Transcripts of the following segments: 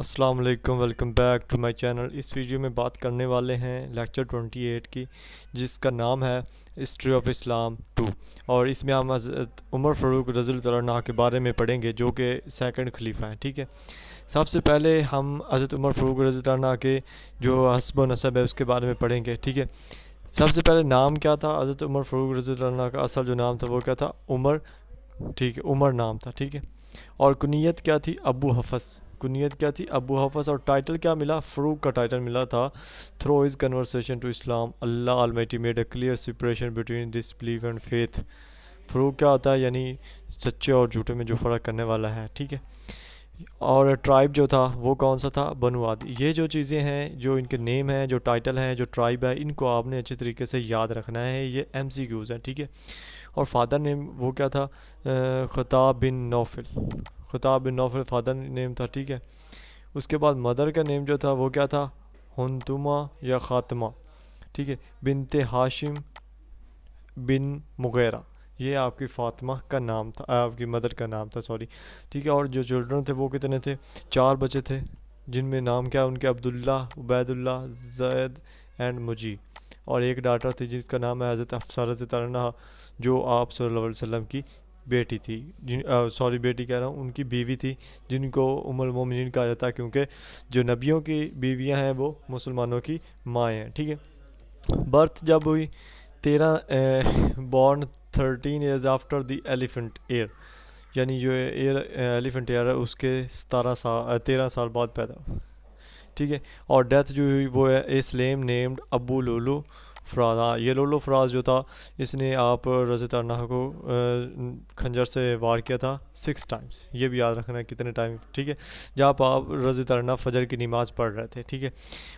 السلام علیکم، welcome back to my channel. اس ویڈیو میں بات کرنے والے ہیں لیکچر 28 کی، جس کا نام ہے ہسٹری آف اسلام 2، اور اس میں ہم حضرت عمر فاروق رضی اللہ عنہ کے بارے میں پڑھیں گے، جو کہ سیکنڈ خلیفہ ہیں۔ ٹھیک ہے، سب سے پہلے ہم حضرت عمر فاروق رضی اللہ عنہ کے جو حسب و نسب ہے اس کے بارے میں پڑھیں گے۔ ٹھیک ہے، سب سے پہلے نام کیا تھا حضرت عمر فاروق رضی اللہ عنہ کا؟ اصل جو نام تھا وہ کیا تھا؟ عمر۔ ٹھیک ہے، عمر نام تھا۔ ٹھیک ہے، اور کنیت کیا تھی؟ ابو حفص۔ کنیت کیا تھی؟ ابو حفص۔ اور ٹائٹل کیا ملا؟ فاروق کا ٹائٹل ملا تھا through his conversion to Islam Allah almighty made a clear separation between disbelief and faith. Farooq کیا ہوتا ہے؟ یعنی سچے اور جھوٹے میں جو فرق کرنے والا ہے۔ ٹھیک ہے، اور ٹرائب جو تھا وہ کون سا تھا؟ بنو عادی۔ یہ جو چیزیں ہیں، جو ان کے نیم ہیں، جو ٹائٹل ہیں، جو ٹرائب ہے، ان کو آپ نے اچھے طریقے سے یاد رکھنا ہے۔ یہ MCQs ہیں۔ ٹھیک ہے، اور فادر نیم وہ کیا تھا؟ خطاب بن نوفل۔ خطاب بن نوفل فادر نیم تھا۔ ٹھیک ہے، اس کے بعد مدر کا نیم جو تھا وہ کیا تھا؟ ہنتما یا خاتمہ۔ ٹھیک ہے، بنت ہاشم بن مغیرہ، یہ آپ کی فاطمہ کا نام تھا، آپ کی مدر کا نام تھا، سوری۔ ٹھیک ہے، اور جو چلڈرن تھے وہ کتنے تھے؟ 4 بچے تھے، جن میں نام کیا ان کے؟ عبداللہ، عبید اللہ، زید اینڈ مجیب۔ اور ایک ڈاٹر تھی جس کا نام ہے حضرت حفصہ رضی اللہ عنہا، جو آپ صلی اللہ علیہ وسلم کی بیٹی تھی، سوری بیٹی کہہ رہا ہوں، ان کی بیوی تھی، جن کو ام المومنین کہا جاتا ہے، کیونکہ جو نبیوں کی بیویاں ہیں وہ مسلمانوں کی مائیں ہیں۔ ٹھیک ہے، برتھ جب ہوئی 13 13 years after the elephant year, یعنی جو ایلیفنٹ ایئر ہے اس کے 13 سال بعد پیدا ہوا۔ ٹھیک ہے، اور ڈیتھ جو ہوئی وہ ہے اے سلیم نیمڈ ابو لولو فراز۔ یہ لولو فراز جو تھا، اس نے آپ رضی اللہ عنہ کو خنجر سے وار کیا تھا 6 ٹائمز۔ یہ بھی یاد رکھنا ہے کتنے ٹائم۔ ٹھیک ہے، جب آپ رضی اللہ عنہ فجر کی نماز پڑھ رہے تھے۔ ٹھیک ہے،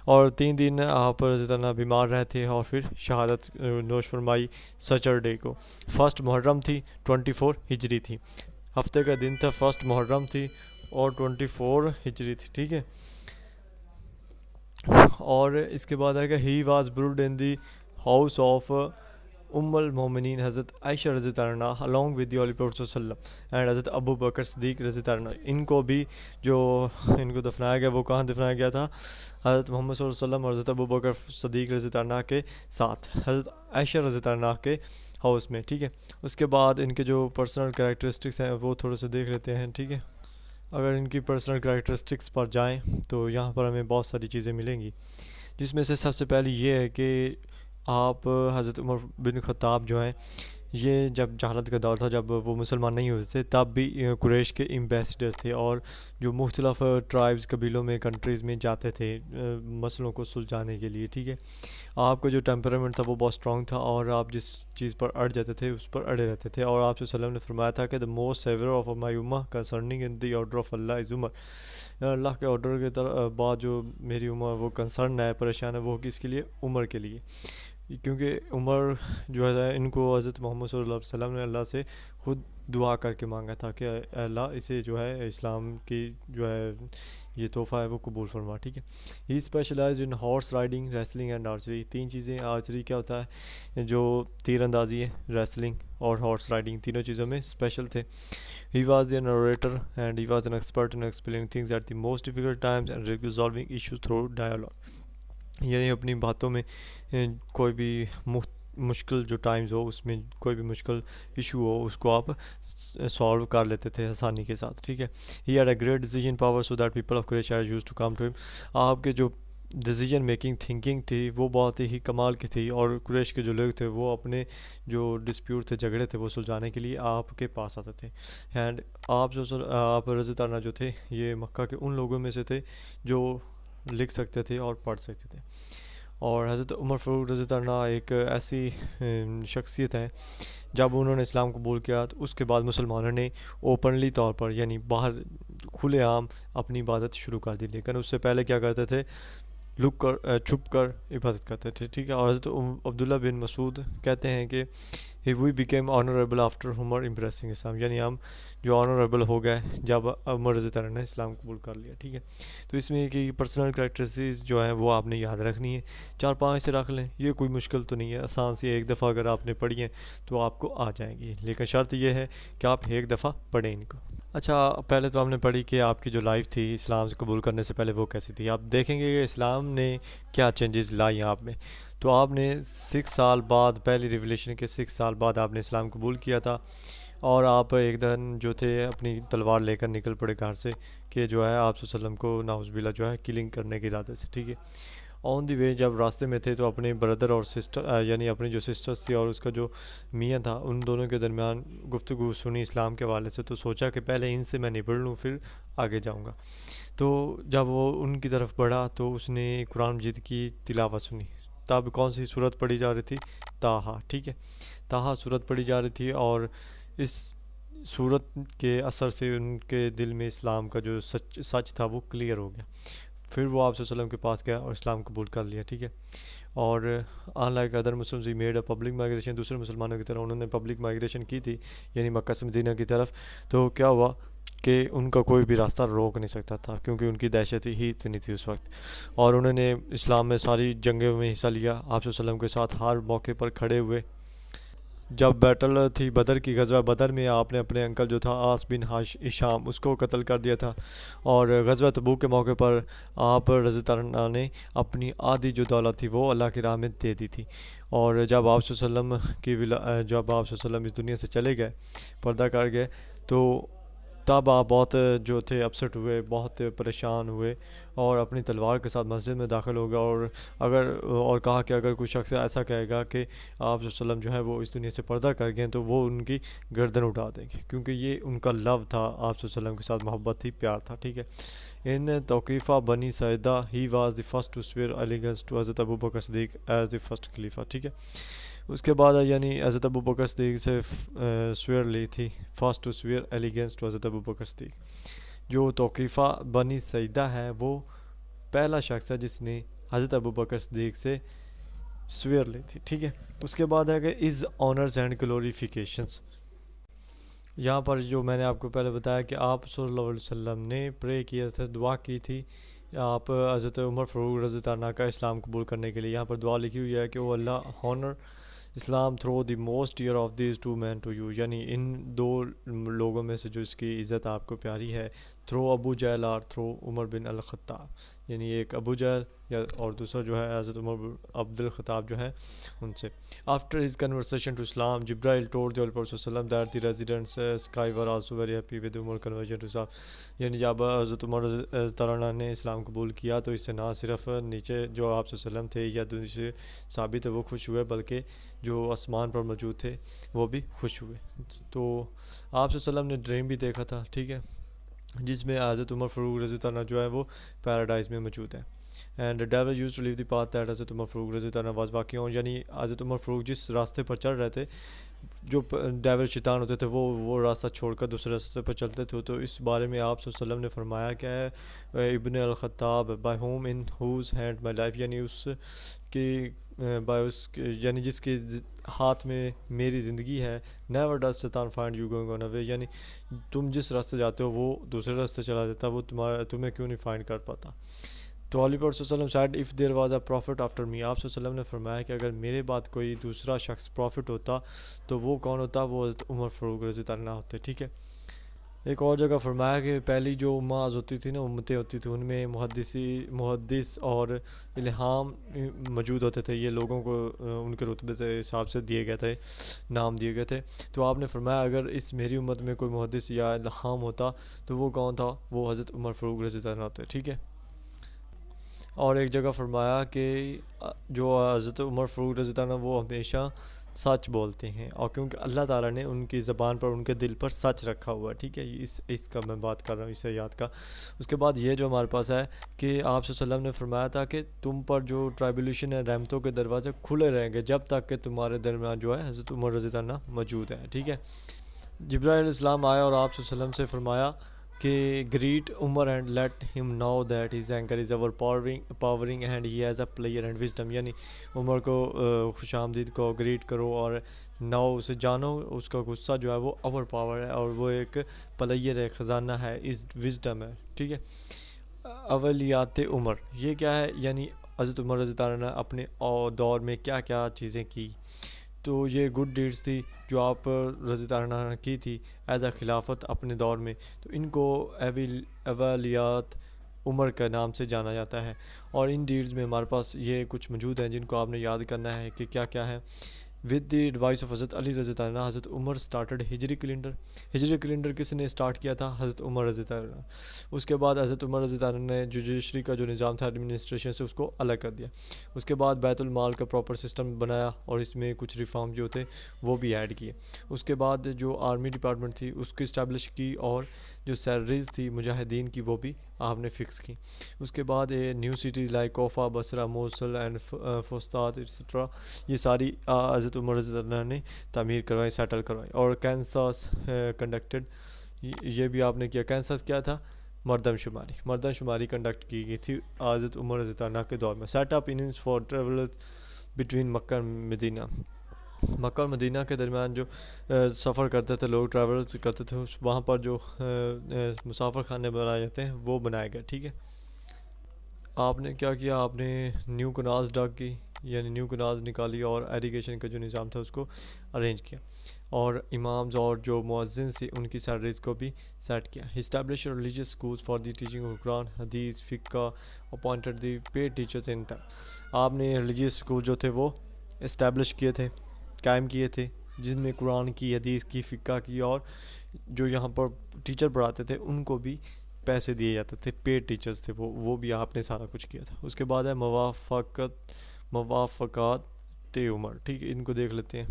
اور 3 دن آپ رضی اللہ عنہ بیمار رہے تھے، اور پھر شہادت نوش فرمائی سیٹرڈے کو۔ 1 محرم تھی، 24 ہجری تھی، ہفتے کا دن تھا، 1 محرم تھی اور 24 ہجری تھی۔ ٹھیک ہے، اور اس کے بعد ہے کہ he was brought in the house of ام المومنین حضرت عائشہ رضی اللہ عنہ along with the Holy Prophet صلی اللہ علیہ وسلم and حضرت ابو بکر صدیق رضی اللہ عنہ۔ ان کو بھی جو ان کو دفنایا گیا وہ کہاں دفنایا گیا تھا؟ حضرت محمد صلی اللہ علیہ وسلم اور حضرت ابو بکر صدیق رضی اللہ عنہ کے ساتھ، حضرت عائشہ رضی اللہ عنہ کے ہاؤس میں۔ ٹھیک ہے، اس کے بعد ان کے جو پرسنل کریکٹرسٹکس ہیں وہ تھوڑے سے دیکھ لیتے ہیں۔ ٹھیک ہے، اگر ان کی پرسنل کریکٹرسٹکس پر جائیں تو یہاں پر ہمیں بہت ساری چیزیں ملیں گی، جس میں سے سب سے پہلی یہ ہے کہ آپ حضرت عمر بن خطاب جو ہیں، یہ جب جہالت کا دور تھا، جب وہ مسلمان نہیں ہوتے تھے، تب بھی قریش کے ایمبیسڈر تھے، اور جو مختلف ٹرائبز قبیلوں میں کنٹریز میں جاتے تھے مسئلوں کو سلجھانے کے لیے۔ ٹھیک ہے، آپ کا جو ٹیمپرامنٹ تھا وہ بہت اسٹرانگ تھا، اور آپ جس چیز پر اڑ جاتے تھے اس پر اڑے رہتے تھے، اور آپ صلی اللہ علیہ وسلم نے فرمایا تھا کہ the most severe of my ummah concerning in the order of Allah is Umar. Allah کے آرڈر کے بعد جو میری عمر وہ کنسرن ہے، پریشان ہے، وہ کس کے لیے؟ عمر کے لیے، کیونکہ عمر جو ہے ان کو حضرت محمد صلی اللہ علیہ وسلم نے اللہ سے خود دعا کر کے مانگا تھا کہ اللہ اسے جو ہے اسلام کی جو ہے یہ تحفہ ہے وہ قبول فرما۔ ٹھیک ہے، he specialized in horse riding, wrestling and archery. 3 چیزیں، آرچری کیا ہوتا ہے؟ جو تیر اندازی ہے، ریسلنگ اور ہارس رائڈنگ، تینوں چیزوں میں اسپیشل تھے۔ He was a narrator and he was an expert in explaining things at the most difficult times and resolving issues through dialogue۔ یعنی اپنی باتوں میں کوئی بھی مشکل جو ٹائمز ہو، اس میں کوئی بھی مشکل ایشو ہو، اس کو آپ سالو کر لیتے تھے آسانی کے ساتھ۔ ٹھیک ہے، he had a great decision power so that people of Quraysh are used to come to him۔ آپ کے جو ڈیسیجن میکنگ تھنکنگ تھی وہ بہت ہی کمال کی تھی، اور قریش کے جو لوگ تھے وہ اپنے جو ڈسپیوٹ تھے، جھگڑے تھے، وہ سلجھانے کے لیے آپ کے پاس آتے تھے۔ اینڈ آپ رضی اللہ عنہ جو تھے، یہ مکہ کے ان لوگوں میں سے تھے جو لکھ سکتے تھے اور پڑھ سکتے تھے۔ اور حضرت عمر فاروق رضی اللہ عنہ ایک ایسی شخصیت ہے، جب انہوں نے اسلام قبول کیا تو اس کے بعد مسلمانوں نے اوپنلی طور پر، یعنی باہر کھلے عام اپنی عبادت شروع کر دی، لیکن اس سے پہلے کیا کرتے تھے؟ لک کر چھپ کر عبادت کرتے تھے۔ ٹھیک ہے، اور حضرت عبداللہ بن مسعود کہتے ہیں کہ وی بیکیم آنریبل آفٹر عمر امپریسنگ اسلام، یعنی ہم جو آنریبل ہو گئے جب عمر رضی اللہ عنہ نے اسلام قبول کر لیا۔ ٹھیک ہے، تو اس میں کہ پرسنل کریکٹرسٹکس جو ہیں وہ آپ نے یاد رکھنی ہے، 4-5 سے رکھ لیں، یہ کوئی مشکل تو نہیں ہے، آسان سی، ایک دفعہ اگر آپ نے پڑھی ہیں تو آپ کو آ جائیں گی، لیکن شرط یہ ہے کہ آپ ایک دفعہ پڑھیں ان کو۔ اچھا، پہلے تو ہم نے پڑھی کہ آپ کی جو لائف تھی اسلام سے قبول کرنے سے پہلے وہ کیسی تھی. آپ دیکھیں گے کہ اسلام نے کیا چینجز لائی ہیں آپ میں. تو آپ نے 6 سال بعد، پہلی ریولیشن کے 6 سال بعد آپ نے اسلام قبول کیا تھا، اور آپ ایک دن جو تھے اپنی تلوار لے کر نکل پڑے گھر سے کہ جو ہے آپ صلی اللہ علیہ وسلم کو نعوذ باللہ جو ہے کلنگ کرنے کے ارادے سے. ٹھیک ہے. آن دی وے جب راستے میں تھے تو اپنے بردر اور سسٹر، یعنی اپنی جو سسٹرس تھی اور اس کا جو میاں تھا، ان دونوں کے درمیان گفتگو سنی اسلام کے حوالے سے. تو سوچا کہ پہلے ان سے میں نبڑ لوں پھر آگے جاؤں گا. تو جب وہ ان کی طرف بڑھا تو اس نے قرآن مجید کی تلاوت سنی. تب کون سی صورت پڑھی جا رہی تھی؟ طٰہٰ. ٹھیک ہے. طٰہٰ صورت پڑھی جا رہی تھی، اور اس صورت کے اثر سے ان کے دل میں اسلام کا جو سچ تھا وہ کلیئر ہو گیا. پھر وہ آپ صلی اللہ علیہ وسلم کے پاس گیا اور اسلام قبول کر لیا. ٹھیک ہے. اور in like other Muslims he made a public migration, دوسرے مسلمانوں کی طرح انہوں نے پبلک مائگریشن کی تھی، یعنی مکہ سے مدینہ کی طرف. تو کیا ہوا کہ ان کا کوئی بھی راستہ روک نہیں سکتا تھا، کیونکہ ان کی دہشت ہی اتنی تھی اس وقت. اور انہوں نے اسلام میں ساری جنگوں میں حصہ لیا، آپ صلی اللہ علیہ وسلم کے ساتھ ہر موقع پر کھڑے ہوئے. جب بیٹل تھی بدر کی، غزوہ بدر میں آپ نے اپنے انکل جو تھا آس بن ہشام اس کو قتل کر دیا تھا. اور غزوہ تبوک کے موقع پر آپ رضی اللہ عنہ نے اپنی آدھی جو دولت تھی وہ اللہ کی راہ میں دے دی تھی. اور جب آپ صلی اللہ علیہ وسلم جب آپ صلی اللہ علیہ وسلم اس دنیا سے چلے گئے، پردہ کر گئے، تو تب آپ بہت جو تھے اپسٹ ہوئے، بہت پریشان ہوئے، اور اپنی تلوار کے ساتھ مسجد میں داخل ہو گئے. اور کہا کہ اگر کوئی شخص ایسا کہے گا کہ آپ صلی اللہ علیہ وسلم جو ہے وہ اس دنیا سے پردہ کر گئے تو وہ ان کی گردن اٹھا دیں گے، کیونکہ یہ ان کا لو تھا، آپ صلی اللہ علیہ وسلم کے ساتھ محبت تھی، پیار تھا. ٹھیک ہے. In Tauqifa Bani Saida he was the first to swear allegiance to Hazrat Abu Bakr Siddiq as the first خلیفہ. ٹھیک ہے. اس کے بعد یعنی حضرت ابو بکر صدیق سے سویئر لی تھی، first to swear allegiance to Hazrat Abu بکر صدیق. جو توقیفہ بنی سعیدہ ہے وہ پہلا شخص ہے جس نے حضرت ابو بکر صدیق سے سویئر لی تھی. ٹھیک ہے. اس کے بعد ہے کہ از آنرز اینڈ گلوریفیکیشنز. یہاں پر جو میں نے آپ کو پہلے بتایا کہ آپ صلی اللہ علیہ وسلم نے پرے کیا تھا، دعا کی تھی آپ حضرت عمر فاروق رضی اللہ عنہ کا اسلام قبول کرنے کے لیے. یہاں پر دعا لکھی ہوئی ہے کہ O Allah honour Islam through the most dear of these two men to you, یعنی ان دو لوگوں میں سے جو اس کی عزت آپ کو پیاری ہے، تھرو ابو جہل اور تھرو عمر بن الخطاب. یعنی ایک ابو جہل اور دوسرا جو ہے حضرت عمر بن عبد الخطاب جو ہے ان سے. After his conversion to Islam Jibreel told the holy prophet صلی اللہ علیہ وسلم that the residents sky were also very happy with Umar conversion to Islam. یعنی جب حضرت عمر تعالیٰ نے اسلام قبول کیا تو اس سے نہ صرف نیچے جو آپ صلی اللہ علیہ وسلم تھے یا دوسرے صحابی تھے وہ خوش ہوئے، بلکہ جو آسمان پر موجود تھے وہ بھی خوش ہوئے. تو آپ صلی اللہ علیہ وسلم نے ڈریم بھی دیکھا تھا. ٹھیک ہے. جس میں حضرت عمر فاروق رضی اللہ عنہ جو ہے وہ پیراڈائز میں موجود ہے. And devil used to leave the path that حضرت عمر فاروق رضی اللہ عنہ واز واکنگ آن، یعنی حضرت عمر فاروق جس راستے پر چل رہے تھے، جو ڈیول شیطان ہوتے تھے وہ راستہ چھوڑ کر دوسرے راستے پر چلتے تھے. تو اس بارے میں آپ صلی اللہ علیہ وسلم نے فرمایا کہ ibn al Khattab by him in whose hand my life, یعنی اس کی یعنی جس کے ہاتھ میں میری زندگی ہے. نیور ڈز شیطان فائنڈ یو گوئنگ آن اے وے، یعنی تم جس راستے جاتے ہو وہ دوسرے راستے چلا دیتا، وہ تمہیں کیوں نہیں فائنڈ کر پاتا. تو علی پروفیٹ صلی اللہ علیہ وسلم said if there was a prophet after me, آپ صلی اللہ علیہ وسلم نے فرمایا کہ اگر میرے بعد کوئی دوسرا شخص پروفٹ ہوتا تو وہ کون ہوتا؟ وہ حضرت عمر فاروق رضی اللہ عنہ ہوتے. ٹھیک ہے. ایک اور جگہ فرمایا کہ پہلی جو امت ہوتی تھی نا، امتیں ہوتی تھیں، ان میں محدث اور الہام موجود ہوتے تھے. یہ لوگوں کو ان کے رتبے کے حساب سے دیے گئے تھے، نام دیے گئے تھے. تو آپ نے فرمایا اگر اس میری امت میں کوئی محدث یا الہام ہوتا تو وہ کون تھا؟ وہ حضرت عمر فاروق رضی اللہ عنہ ہوتے. ٹھیک ہے. اور ایک جگہ فرمایا کہ جو حضرت عمر فاروق رضی اللہ عنہ وہ ہمیشہ سچ بولتے ہیں، اور کیونکہ اللہ تعالیٰ نے ان کی زبان پر، ان کے دل پر سچ رکھا ہوا ہے. ٹھیک ہے. اس کا میں بات کر رہا ہوں، اس آیات کا. اس کے بعد یہ جو ہمارے پاس ہے کہ آپ صلی اللہ علیہ وسلم نے فرمایا تھا کہ تم پر جو ٹرائبولیشن ہے، رحمتوں کے دروازے کھلے رہیں گے جب تک کہ تمہارے درمیان جو ہے حضرت عمر رضی اللہ عنہ موجود ہے. ٹھیک ہے. جبرائیل علیہ السلام آیا اور آپ صلی اللہ علیہ وسلم سے فرمایا کہ گریٹ عمر اینڈ لیٹ ہم know that his anger is overpowering and he has a player and wisdom, یعنی عمر کو خوش آمدید کو گریٹ کرو اور نو اسے جانو، اس کا غصہ جو ہے وہ اوور پاور ہے اور وہ ایک پلیئر ہے، خزانہ ہے، از وزڈم ہے. ٹھیک ہے. اولیات عمر یہ کیا ہے؟ یعنی حضرت عمر رضی اللہ عنہ نے اپنے دور میں کیا کیا چیزیں کی. تو یہ گڈ ڈیڈز تھی جو آپ رضی اللہ عنہ نے کی تھی ایز اے خلافت اپنے دور میں، تو ان کو اولیات عمر کے نام سے جانا جاتا ہے. اور ان ڈیڈز میں ہمارے پاس یہ کچھ موجود ہیں جن کو آپ نے یاد کرنا ہے کہ کیا کیا ہے. ود دی ایڈوائس آف حضرت علی رضی اللہ عنہ حضرت عمر اسٹارٹڈ ہجری کیلنڈر. ہجری کیلنڈر کس نے اسٹارٹ کیا تھا؟ حضرت عمر رضی اللہ عنہ. اس کے بعد حضرت عمر رضی اللہ عنہ نے جوڈیشری کا جو نظام تھا ایڈمنسٹریشن سے اس کو الگ کر دیا. اس کے بعد بیت المال کا پراپر سسٹم بنایا اور اس میں کچھ ریفارم جو تھے وہ بھی ایڈ کیے. اس کے بعد جو آرمی ڈپارٹمنٹ تھی اس کی اسٹیبلش کی اور جو سیلریز تھی مجاہدین کی وہ بھی آپ نے فکس کی. اس کے بعد new cities like Kufa, Basra, Mosul and Fustat etcetera یہ ساری حضرت عمر رضی اللہ عنہ نے تعمیر کروائی، سیٹل کروائی. اور کینساس کنڈکٹڈ، یہ بھی آپ نے کیا. کینساس کیا تھا؟ مردم شماری کنڈکٹ کی گئی تھی حضرت عمر رضی اللہ عنہ کے دور میں. Set up inns for travel between Mecca اور مدینہ. مکہ اور مدینہ کے درمیان جو سفر کرتے تھے لوگ، ٹریول کرتے تھے، وہاں پر جو مسافر خانے بنائے جاتے ہیں وہ بنائے گئے. ٹھیک ہے. آپ نے کیا کیا؟ آپ نے نیو کناز ڈگ کی، یعنی نیو کناز نکالی اور ایریگیشن کا جو نظام تھا اس کو ارینج کیا. اور امامز اور جو مؤذن سے ان کی سیلریز کو بھی سیٹ کیا. Establish religious schools for the teaching of Quran, hadith, fiqh, appointed the paid teachers in time. آپ نے ریلیجیس اسکول جو تھے وہ اسٹیبلش کیے تھے، قائم کیے تھے، جن میں قرآن کی، حدیث کی، فقہ کی، اور جو یہاں پر ٹیچر پڑھاتے تھے ان کو بھی پیسے دیے جاتے تھے، پیڈ ٹیچرز تھے وہ بھی آپ نے سارا کچھ کیا تھا. اس کے بعد ہے موافقات عمر. ٹھیک ہے، ان کو دیکھ لیتے ہیں.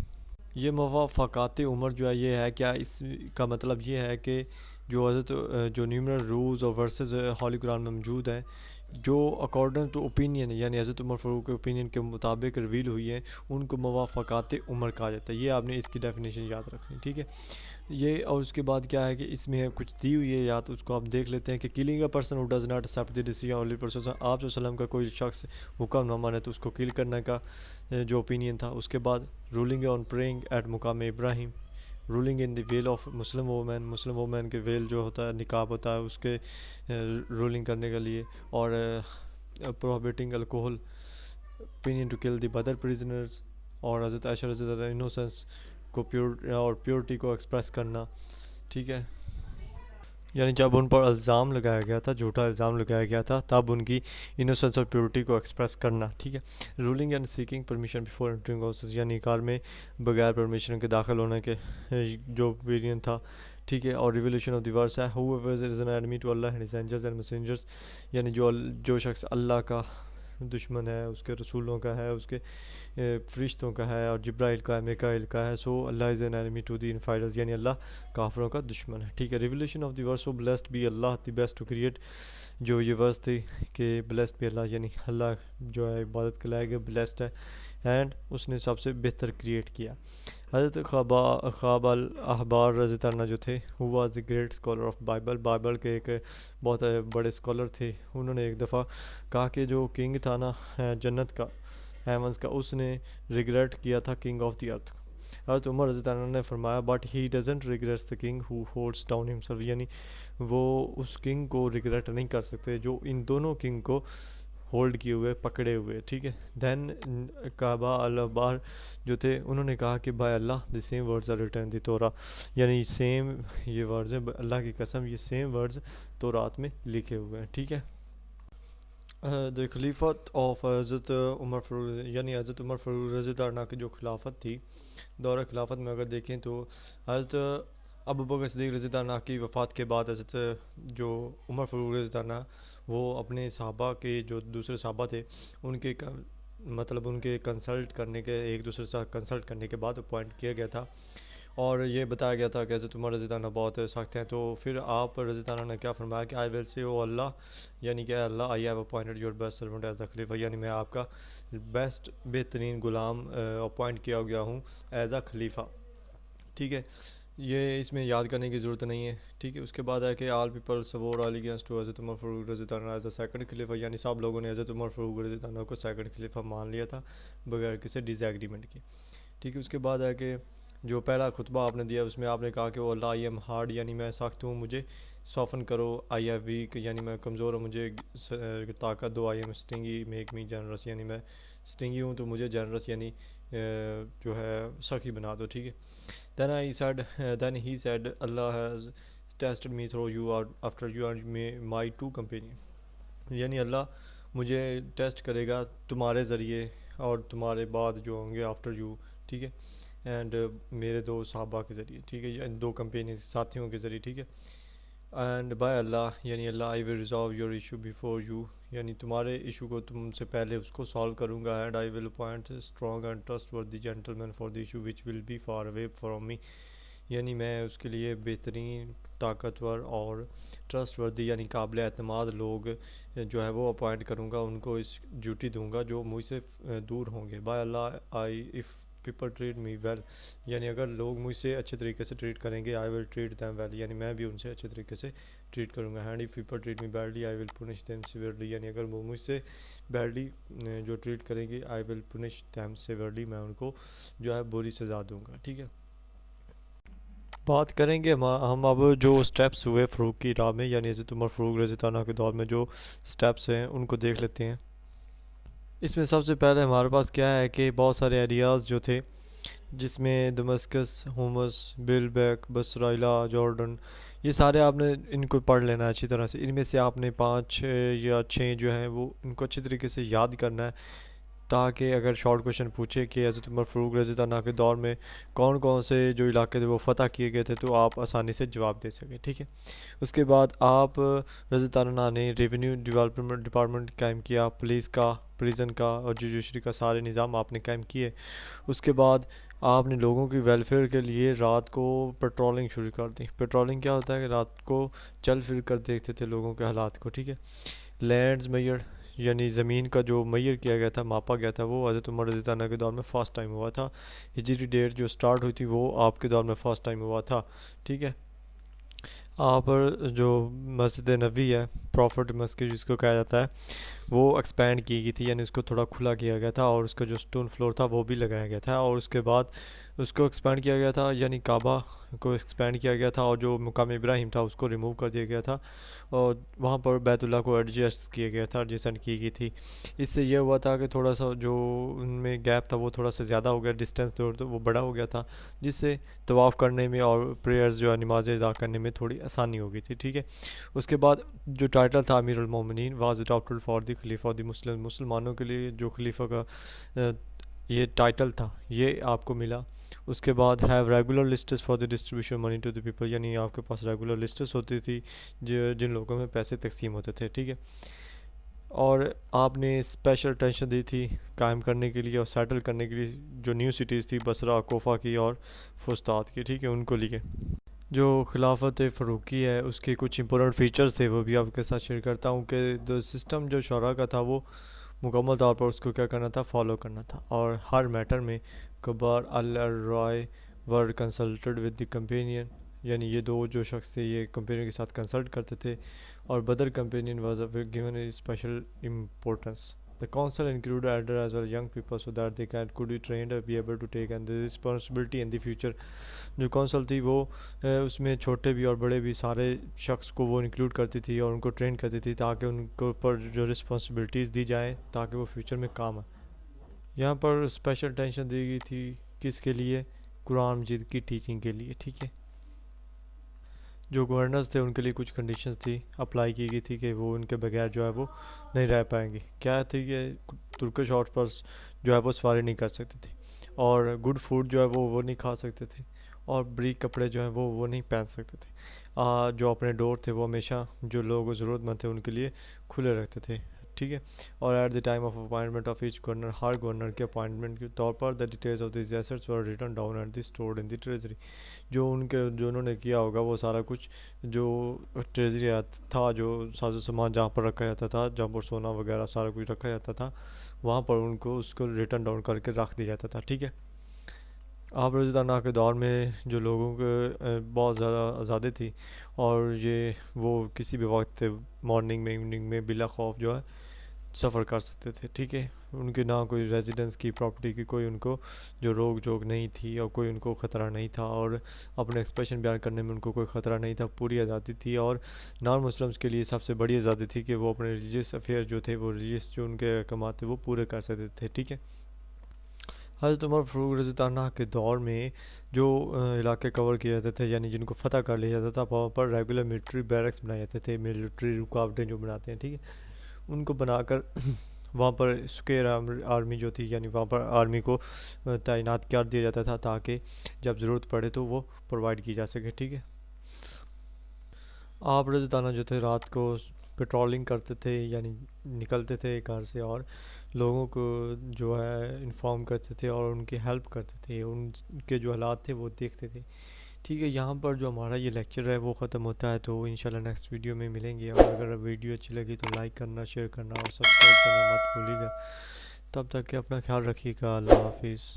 یہ موافقات عمر جو ہے یہ ہے کیا؟ اس کا مطلب یہ ہے کہ جو حضرت جو نیومرل رولز اور ورسز ہولی قرآن میں موجود ہیں جو اکارڈنگ ٹو اوپینین یعنی حضرت عمر فاروق کے اوپینین کے مطابق ریویل ہوئی ہیں ان کو موافقات عمر کہا جاتا ہے. یہ آپ نے اس کی ڈیفینیشن یاد رکھنی. ٹھیک ہے. یہ اور اس کے بعد کیا ہے کہ اس میں کچھ دی ہوئی ہے یا تو اس کو آپ دیکھ لیتے ہیں کہ killing a person who does not accept the decision only person. آپ صلی اللہ علیہ وسلم کا کوئی شخص حکم نہ مانے تو اس کو کل کرنے کا جو اوپینین تھا. اس کے بعد rolling on praying at Maqam Ibrahim, ruling on the veil of Muslim women کے ویل جو ہوتا ہے نقاب ہوتا ہے اس کے رولنگ کرنے کے لیے. اور پروہیبٹنگ alcohol, opinion to kill the Badr prisoners. اور حضرت عائشہ رضی اللہ عنہا انوسنس کو پیورٹی کو ایکسپریس کرنا. ٹھیک ہے. یعنی جب ان پر الزام لگایا گیا تھا، جھوٹا الزام لگایا گیا تھا، تب ان کی انوسنس اور پیورٹی کو ایکسپریس کرنا. ٹھیک ہے. Ruling and seeking permission before entering houses, یعنی کار میں بغیر پرمیشن کے داخل ہونے کے جو ویرین تھا. ٹھیک ہے. اور ریولیوشن آف دی ورس ہے whoever is an enemy to Allah and his angels and messengers، یعنی جو شخص اللہ کا دشمن ہے، اس کے رسولوں کا ہے، اس کے فرشتوں کا ہے، اور جبرائیل کا ہے، میکائیل کا ہے، سو اللہ از این انیمی ٹو دی انفائڈرز، یعنی اللہ کافروں کا دشمن ہے. ٹھیک ہے. Revelation of the verse so blessed be اللہ دی بیسٹ ٹو کریٹ. جو یہ ورس تھی کہ بلیسڈ بی اللہ، یعنی اللہ جو ہے عبادت کے لائق بلیسڈ ہے اینڈ اس نے سب سے بہتر کریٹ کیا. حضرت خاب الاحبار رضی اللہ عنہ جو تھے who was the great scholar of Bible کے ایک بہت بڑے اسکالر تھے. انہوں نے ایک دفعہ کہا کہ جو کنگ تھا نا جنت کا، ہیونس کا، اس نے ریگریٹ کیا تھا کنگ آف دی ارتھ. حضرت عمر رضی اللہ عنہ نے فرمایا but he doesn't regrets the king who holds down himself, یعنی وہ اس کنگ کو ریگریٹ نہیں کر سکتے جو ان دونوں کنگ کو ہولڈ کیے ہوئے، پکڑے ہوئے. ٹھیک ہے. دین کعبہ الاحبار جو تھے انہوں نے کہا کہ by Allah the same words are written the Torah, یعنی سیم یہ ورڈز ہیں، اللہ کی قسم یہ سیم ورڈز تورات میں لکھے ہوئے ہیں. ٹھیک ہے. دی خلیفت آف حضرت عمر فاروق، یعنی حضرت عمر فاروق رضی اللہ عنہ کی جو خلافت تھی، دور خلافت میں اگر دیکھیں تو حضرت ابو بکر صدیق رضی اللہ عنہ کی وفات کے بعد حضرت جو عمر فاروق رضی اللہ عنہ وہ اپنے صحابہ کے جو دوسرے صحابہ تھے ان کے مطلب ان کے کنسلٹ کرنے کے، ایک دوسرے سے کنسلٹ کرنے کے بعد اپوائنٹ کیا گیا تھا. اور یہ بتایا گیا تھا کہ حضرت عمر رضی اللہ عنہ بہت سخت ہیں. تو پھر آپ رضی اللہ عنہ نے کیا فرمایا کہ آئی ول سے او اللہ، یعنی کہ Allah I have appointed your best servant as a khalifa, یعنی میں آپ کا بیسٹ بہترین غلام اپوائنٹ کیا گیا ہوں ایز اے خلیفہ. ٹھیک ہے. یہ اس میں یاد کرنے کی ضرورت نہیں ہے. ٹھیک ہے. اس کے بعد ہے کہ آل پیپل سوور الیگنس ٹو حضرت عمر فاروق رضی اللہ عنہ ایز اے سیکنڈ خلیفہ، یعنی سب لوگوں نے حضرت عمر فاروق رضی اللہ عنہ کو سیکنڈ خلیفہ مان لیا تھا بغیر کسی ڈس ایگریمنٹ کے. ٹھیک ہے. اس کے بعد ہے کہ جو پہلا خطبہ آپ نے دیا اس میں آپ نے کہا کہ وہ اللہ آئی ایم ہارڈ، یعنی میں سخت ہوں، مجھے سافن کرو. آئی ایم ویک، یعنی میں کمزور ہوں، مجھے طاقت دو. I am stingy make me generous, یعنی میں اسٹنگی ہوں تو مجھے جنرس یعنی جو ہے سخی بنا دو، ٹھیک ہے. Then he said, Allah has tested me through you after you are my two companion. یعنی اللہ مجھے ٹیسٹ کرے گا تمہارے ذریعے اور تمہارے بعد جو ہوں گے آفٹر یو، ٹھیک ہے، اینڈ میرے دو صحابہ کے ذریعے، ٹھیک ہے، ان دو کمپینی ساتھیوں کے ذریعے، ٹھیک ہے. اینڈ بائی اللہ، یعنی Allah I will resolve your issue before you, یعنی تمہارے ایشو کو تم سے پہلے اس کو سالو کروں گا. And I will appoint strong and trustworthy gentleman for the issue which will be far away from me, یعنی میں اس کے لیے بہترین، طاقتور اور ٹرسٹ وردی یعنی قابل اعتماد لوگ جو ہے وہ اپوائنٹ کروں گا، ان کو اس ڈیوٹی دوں گا جو مجھ سے دور ہوں گے. بائی اللہ I if people treat me well, یعنی اگر لوگ مجھ سے اچھے طریقے سے ٹریٹ کریں گے، آئی ول ٹریٹ دیم ویل، یعنی میں بھی ان سے اچھے طریقے سے ٹریٹ کروں گا. And if people treat me badly I will punish them severely, یعنی اگر وہ مجھ سے بیڈلی جو ٹریٹ کریں گے، آئی ول پنش دیم سیویئرلی، میں ان کو جو ہے بری سزا دوں گا، ٹھیک ہے. بات کریں گے ہم اب جو سٹیپس ہوئے فروغ کی راہ میں، یعنی حضرت عمر فاروق رضی اللہ عنہ کے دور میں جو سٹیپس ہیں ان کو دیکھ لیتے ہیں. اس میں سب سے پہلے ہمارے پاس کیا ہے کہ بہت سارے ایریاز جو تھے، جس میں دمسکس، ہومس، بیلبیک، بصرہ، جارڈن، یہ سارے آپ نے ان کو پڑھ لینا ہے اچھی طرح سے. ان میں سے آپ نے 5 یا 6 جو ہیں وہ ان کو اچھی طریقے سے یاد کرنا ہے، تاکہ اگر شارٹ کوشچن پوچھے کہ حضرت عمر فاروق رضی اللہ عنہ کے دور میں کون کون سے جو علاقے تھے وہ فتح کیے گئے تھے، تو آپ آسانی سے جواب دے سکیں، ٹھیک ہے. اس کے بعد آپ رضی اللہ عنہ نے ریونیو ڈپارٹمنٹ قائم کیا، پولیس کا، پریزن کا اور جوڈیشری کا سارے نظام آپ نے قائم کیے. اس کے بعد آپ نے لوگوں کی ویلفیئر کے لیے رات کو پیٹرولنگ شروع کر دی. پیٹرولنگ کیا ہوتا ہے کہ رات کو چل پھر کر دیکھتے تھے لوگوں کے حالات کو، ٹھیک ہے. لینڈز میئر، یعنی زمین کا جو میئر کیا گیا تھا، ماپا گیا تھا، وہ حضرت عمر رضی اللہ عنہ کے دور میں فرسٹ ٹائم ہوا تھا. ہجری ڈیٹ جو سٹارٹ ہوئی تھی وہ آپ کے دور میں فرسٹ ٹائم ہوا تھا، ٹھیک ہے. آپ جو مسجد نبوی ہے، پروفٹ مسجد جس کو کہا جاتا ہے، وہ ایکسپینڈ کی گئی تھی، یعنی اس کو تھوڑا کھلا کیا گیا تھا اور اس کا جو سٹون فلور تھا وہ بھی لگایا گیا تھا. اور اس کے بعد اس کو ایکسپینڈ کیا گیا تھا، یعنی کعبہ کو ایکسپینڈ کیا گیا تھا، اور جو مقام ابراہیم تھا اس کو ریموو کر دیا گیا تھا، اور وہاں پر بیت اللہ کو ایڈجسٹ کیا گیا تھا، ایڈجسٹنٹ کی گئی تھی. اس سے یہ ہوا تھا کہ تھوڑا سا جو ان میں گیپ تھا وہ تھوڑا سا زیادہ ہو گیا، ڈسٹینس وہ بڑا ہو گیا تھا، جس سے طواف کرنے میں اور پریئرز جو ہے نمازیں ادا کرنے میں تھوڑی آسانی ہو گئی تھی، ٹھیک ہے. اس کے بعد جو ٹائٹل تھا امیر المومنین واز adopted فار دی خلیفہ دی مسلمانوں کے لیے جو خلیفہ کا یہ ٹائٹل تھا یہ آپ کو ملا. اس کے بعد have regular lists for the distribution money to the people, یعنی آپ کے پاس ریگولر لسٹس ہوتی تھی جن لوگوں میں پیسے تقسیم ہوتے تھے، ٹھیک ہے. اور آپ نے اسپیشل اٹینشن دی تھی قائم کرنے کے لیے اور سیٹل کرنے کے لیے جو نیو سٹیز تھی، بصرہ، کوفہ کی اور فسطاط کی، ٹھیک ہے، ان کو لیے. جو خلافت فاروقی ہے اس کے کچھ امپورٹنٹ فیچرز تھے وہ بھی آپ کے ساتھ شیئر کرتا ہوں کہ جو سسٹم جو شورا کا تھا وہ مکمل طور پر اس کو کیا کرنا تھا، فالو کرنا تھا. اور ہر میٹر میں کبار الرائے ور کنسلٹڈ ود دی کمپینین، یعنی یہ دو جو شخص تھے یہ کمپینین کے ساتھ کنسلٹ کرتے تھے. اور Badr companion was given a special importance. The council included elder as well young people so that they could be trained and be able to take and the responsibility in the future. جو council تھی وہ اس میں چھوٹے بھی اور بڑے بھی سارے شخص کو وہ انکلوڈ کرتی تھی اور ان کو ٹرین کرتی تھی تاکہ ان کے اوپر جو رسپانسبلٹیز دی جائیں تاکہ وہ فیوچر میں کام آئے. یہاں پر اسپیشل اٹینشن دی گئی تھی کس کے لیے؟ قرآن مجید کی ٹیچنگ کے لیے، ٹھیک ہے. جو گورنرز تھے ان کے لیے کچھ کنڈیشنز تھی اپلائی کی گئی تھی کہ وہ ان کے بغیر جو ہے وہ نہیں رہ پائیں گے. کیا تھی کہ ترکش ہارس پر جو ہے وہ سواری نہیں کر سکتے تھے، اور گڈ فوڈ جو ہے وہ نہیں کھا سکتے تھے، اور بریک کپڑے جو ہیں وہ نہیں پہن سکتے تھے. جو اپنے ڈور تھے وہ ہمیشہ جو لوگ ضرورت مند تھے ان کے لیے کھلے رکھتے تھے، ٹھیک ہے. اور at the time of appointment of each governor, ہر گورنر کے اپوائنٹمنٹ کے طور پر the details of these assets were written down and the stored in the treasury. جو انہوں نے کیا ہوگا وہ سارا کچھ جو ٹریزری تھا، جو ساز و سامان جہاں پر رکھا جاتا تھا، جہاں پر سونا وغیرہ سارا کچھ رکھا جاتا تھا، وہاں پر ان کو اس کو ریٹن ڈاؤن کر کے رکھ دیا جاتا تھا، ٹھیک ہے. آپ رضی اللہ عنہ کے دور میں جو لوگوں کے بہت زیادہ آزادی تھی، اور وہ کسی بھی وقت مارننگ میں ایوننگ میں بلا خوف جو ہے سفر کر سکتے تھے، ٹھیک ہے. ان کے نہ کوئی ریزیڈنس کی پراپرٹی کی کوئی ان کو جو روک جوک نہیں تھی اور کوئی ان کو خطرہ نہیں تھا، اور اپنے ایکسپریشن بیان کرنے میں ان کو کوئی خطرہ نہیں تھا، پوری آزادی تھی. اور نان مسلمس کے لیے سب سے بڑی آزادی تھی کہ وہ اپنے ریلیجیس افیئر جو تھے، وہ ریلیجیس جو ان کے احکامات تھے وہ پورے کر سکتے تھے، ٹھیک ہے. حضرت عمر فاروق رضی اللہ عنہ کے دور میں جو علاقے کور کیے جاتے تھے، یعنی جن کو فتح کر لیا جاتا تھا، وہاں پر ریگولر ملٹری بیرکس بنائے جاتے تھے، ملٹری رکاوٹیں جو بناتے ہیں، ٹھیک ہے، ان کو بنا کر وہاں پر اسکوئر آرمی جو تھی، یعنی وہاں پر آرمی کو تعینات کر دیا جاتا تھا تاکہ جب ضرورت پڑے تو وہ پرووائڈ کی جا سکے، ٹھیک ہے۔ آپ رضی اللہ عنہ جو تھے رات کو پیٹرولنگ کرتے تھے، یعنی نکلتے تھے گھر سے اور لوگوں کو جو ہے انفارم کرتے تھے اور ان کی ہیلپ کرتے تھے، ان کے جو حالات تھے وہ دیکھتے تھے، ٹھیک ہے۔ یہاں پر جو ہمارا یہ لیکچر ہے وہ ختم ہوتا ہے، تو انشاءاللہ نیکسٹ ویڈیو میں ملیں گے، اور اگر ویڈیو اچھی لگی تو لائک کرنا، شیئر کرنا اور سبسکرائب کرنا مت بھولیے گا۔ تب تک کہ اپنا خیال رکھیے گا، اللہ حافظ۔